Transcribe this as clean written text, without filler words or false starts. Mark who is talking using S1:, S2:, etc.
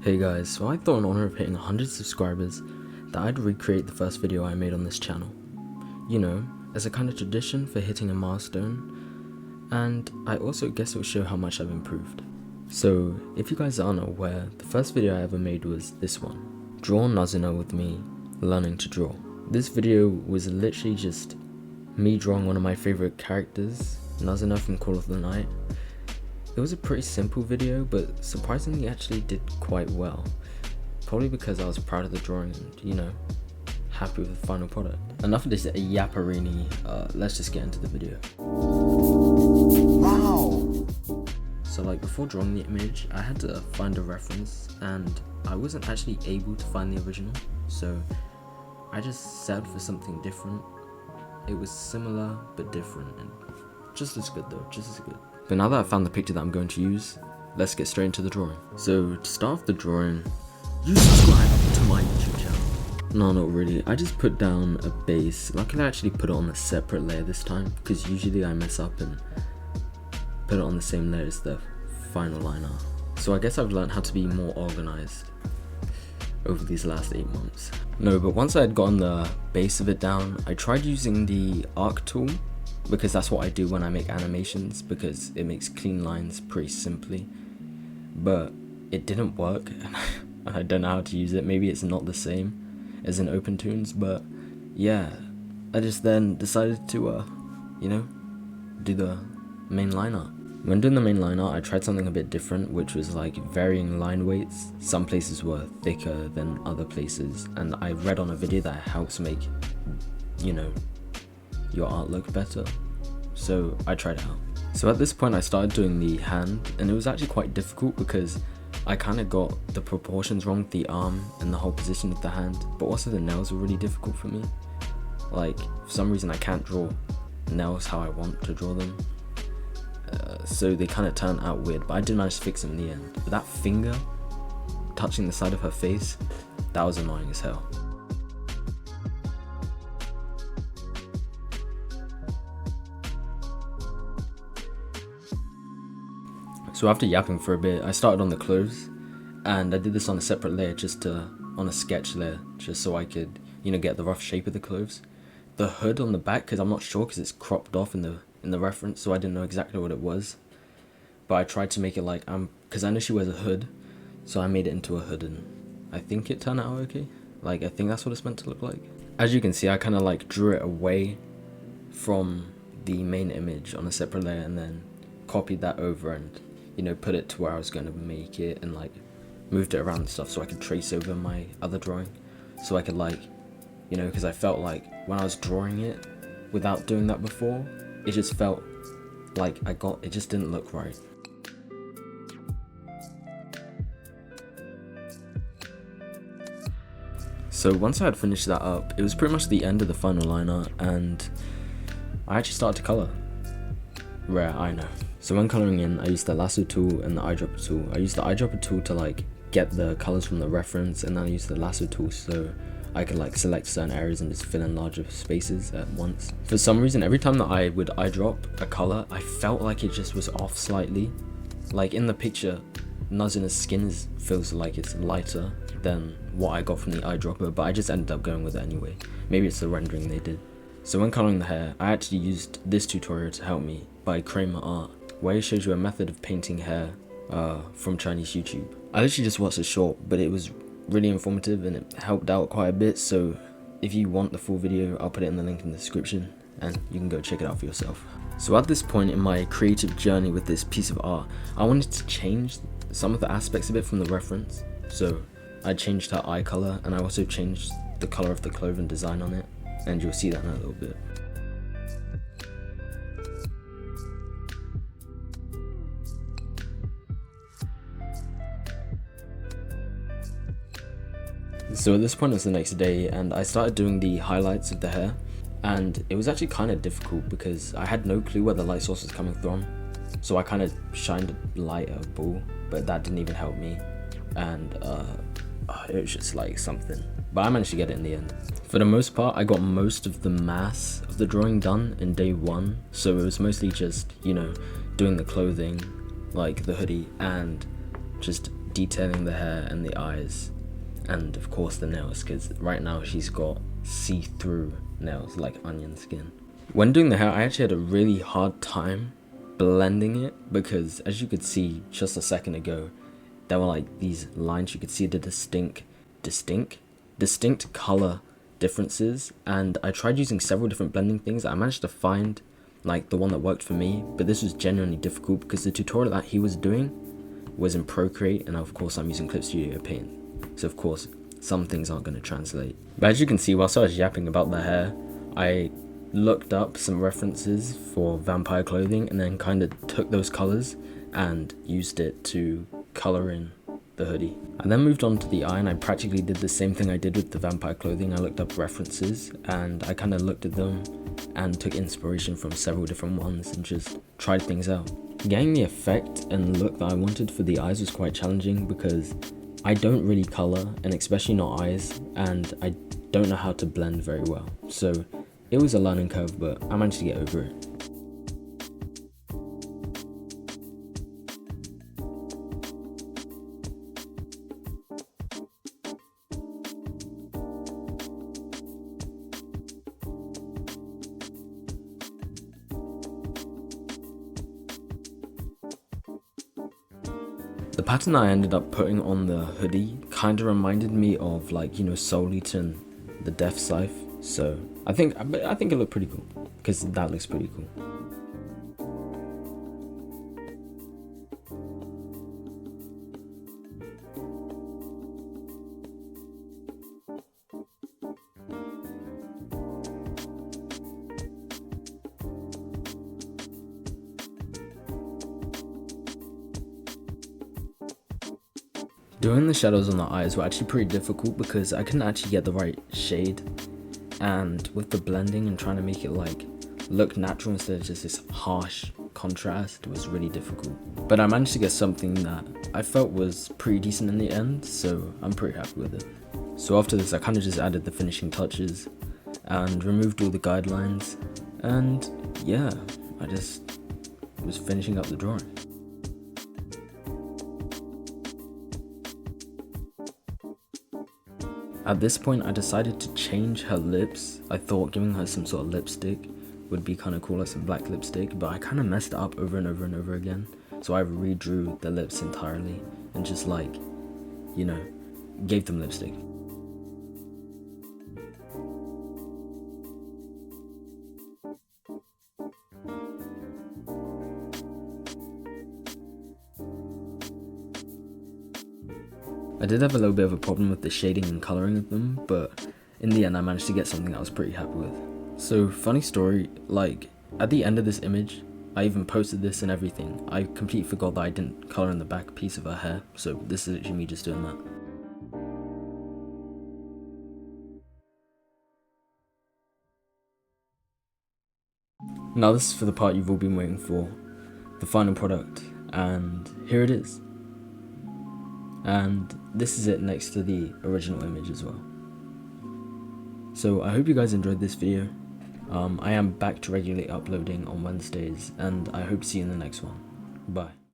S1: Hey guys, so I thought in honor of hitting 100 subscribers that I'd recreate the first video I made on this channel. You know, as a kind of tradition for hitting a milestone, and I also guess it will show how much I've improved. So, if you guys aren't aware, the first video I ever made was this one. Draw Nazuna with me, learning to draw. This video was literally just me drawing one of my favorite characters, Nazuna from Call of the Night. It was a pretty simple video, but surprisingly actually did quite well. Probably because I was proud of the drawing and, you know, happy with the final product. Enough of this yapperini, let's just get into the video. Wow! So like before drawing the image, I had to find a reference and I wasn't actually able to find the original. So I just settled for something different. It was similar but different and just as good though, just as good. But now that I've found the picture that I'm going to use, let's get straight into the drawing. So to start off the drawing, you subscribe to my YouTube channel. No, not really. I just put down a base. Luckily I actually put it on a separate layer this time, because usually I mess up and put it on the same layer as the final line art. So I guess I've learned how to be more organized over these last 8 months. No, but once I had gotten the base of it down, I tried using the arc tool, because that's what I do when I make animations, because it makes clean lines pretty simply. But it didn't work, and I don't know how to use it. Maybe it's not the same as in OpenToons, but yeah, I just then decided to, you know, do the main line art. When doing the main line art, I tried something a bit different, which was like varying line weights. Some places were thicker than other places, and I read on a video that helps make, you know, your art look better, so I tried it out. So at this point I started doing the hand, and it was actually quite difficult because I kind of got the proportions wrong with the arm and the whole position of the hand, but also the nails were really difficult for me. Like, for some reason I can't draw nails how I want to draw them, so they kind of turned out weird, but I did manage to fix them in the end. But that finger touching the side of her face, that was annoying as hell. So after yapping for a bit, I started on the clothes, and I did this on a separate layer, on a sketch layer, just so I could, you know, get the rough shape of the clothes. The hood on the back, because I'm not sure, because it's cropped off in the reference, so I didn't know exactly what it was. But I tried to make it like, because I know she wears a hood, so I made it into a hood, and I think it turned out okay. Like, I think that's what it's meant to look like. As you can see, I kind of like drew it away from the main image on a separate layer, and then copied that over and, you know, put it to where I was going to make it, and like moved it around and stuff so I could trace over my other drawing, so I could, like, you know, because I felt like when I was drawing it without doing that before, it just felt like it just didn't look right. So once I had finished that up, it was pretty much the end of the final line art, and I actually started to color. Rare, I know. So when coloring in, I used the lasso tool and the eyedropper tool. I used the eyedropper tool to like get the colors from the reference, and then I used the lasso tool so I could like select certain areas and just fill in larger spaces at once. For some reason, every time that I would eyedrop a color, I felt like it just was off slightly. Like in the picture, Nazuna's skin feels like it's lighter than what I got from the eyedropper, but I just ended up going with it anyway. Maybe it's the rendering they did. So when coloring the hair, I actually used this tutorial to help me by Kramer Art, where he shows you a method of painting hair from Chinese YouTube. I literally just watched a short, but it was really informative and it helped out quite a bit, so if you want the full video, I'll put it in the link in the description and you can go check it out for yourself. So at this point in my creative journey with this piece of art, I wanted to change some of the aspects of it from the reference. So I changed her eye color, and I also changed the color of the clothing design on it, and you'll see that in a little bit. So at this point it was the next day, and I started doing the highlights of the hair, and it was actually kind of difficult because I had no clue where the light source was coming from. So I kind of shined a light at a ball, but that didn't even help me, and it was just like something. But I managed to get it in the end. For the most part, I got most of the mass of the drawing done in day 1, so it was mostly just, you know, doing the clothing, like the hoodie, and just detailing the hair and the eyes, and of course the nails, because right now she's got see-through nails like onion skin. When doing the hair, I actually had a really hard time blending it, because as you could see just a second ago, there were like these lines. You could see the distinct color differences, and I tried using several different blending things. I managed to find like the one that worked for me, but this was genuinely difficult because the tutorial that he was doing was in Procreate, and of course I'm using Clip Studio Paint, so of course some things aren't going to translate. But as you can see, whilst I was yapping about the hair, I looked up some references for vampire clothing and then kind of took those colors and used it to color in the hoodie. I then moved on to the eye, and I practically did the same thing I did with the vampire clothing. I looked up references and I kind of looked at them and took inspiration from several different ones and just tried things out. Getting the effect and look that I wanted for the eyes was quite challenging because I don't really color, and especially not eyes, and I don't know how to blend very well. So it was a learning curve, but I managed to get over it. The pattern I ended up putting on the hoodie kind of reminded me of, like, you know, Soul Eater and the Death Scythe. So I think it looked pretty cool, because that looks pretty cool. Doing the shadows on the eyes were actually pretty difficult because I couldn't actually get the right shade, and with the blending and trying to make it like look natural instead of just this harsh contrast, it was really difficult. But I managed to get something that I felt was pretty decent in the end, so I'm pretty happy with it. So after this, I kind of just added the finishing touches and removed all the guidelines, and yeah, I just was finishing up the drawing. At this point, I decided to change her lips. I thought giving her some sort of lipstick would be kind of cool, like some black lipstick, but I kind of messed it up over and over and over again. So I redrew the lips entirely and just, like, you know, gave them lipstick. I did have a little bit of a problem with the shading and colouring of them, but in the end I managed to get something I was pretty happy with. So, funny story, like, at the end of this image, I even posted this and everything, I completely forgot that I didn't colour in the back piece of her hair, so this is actually me just doing that. Now this is for the part you've all been waiting for, the final product, and here it is. And this is it next to the original image as well. So I hope you guys enjoyed this video. I am back to regularly uploading on Wednesdays, and I hope to see you in the next one. Bye.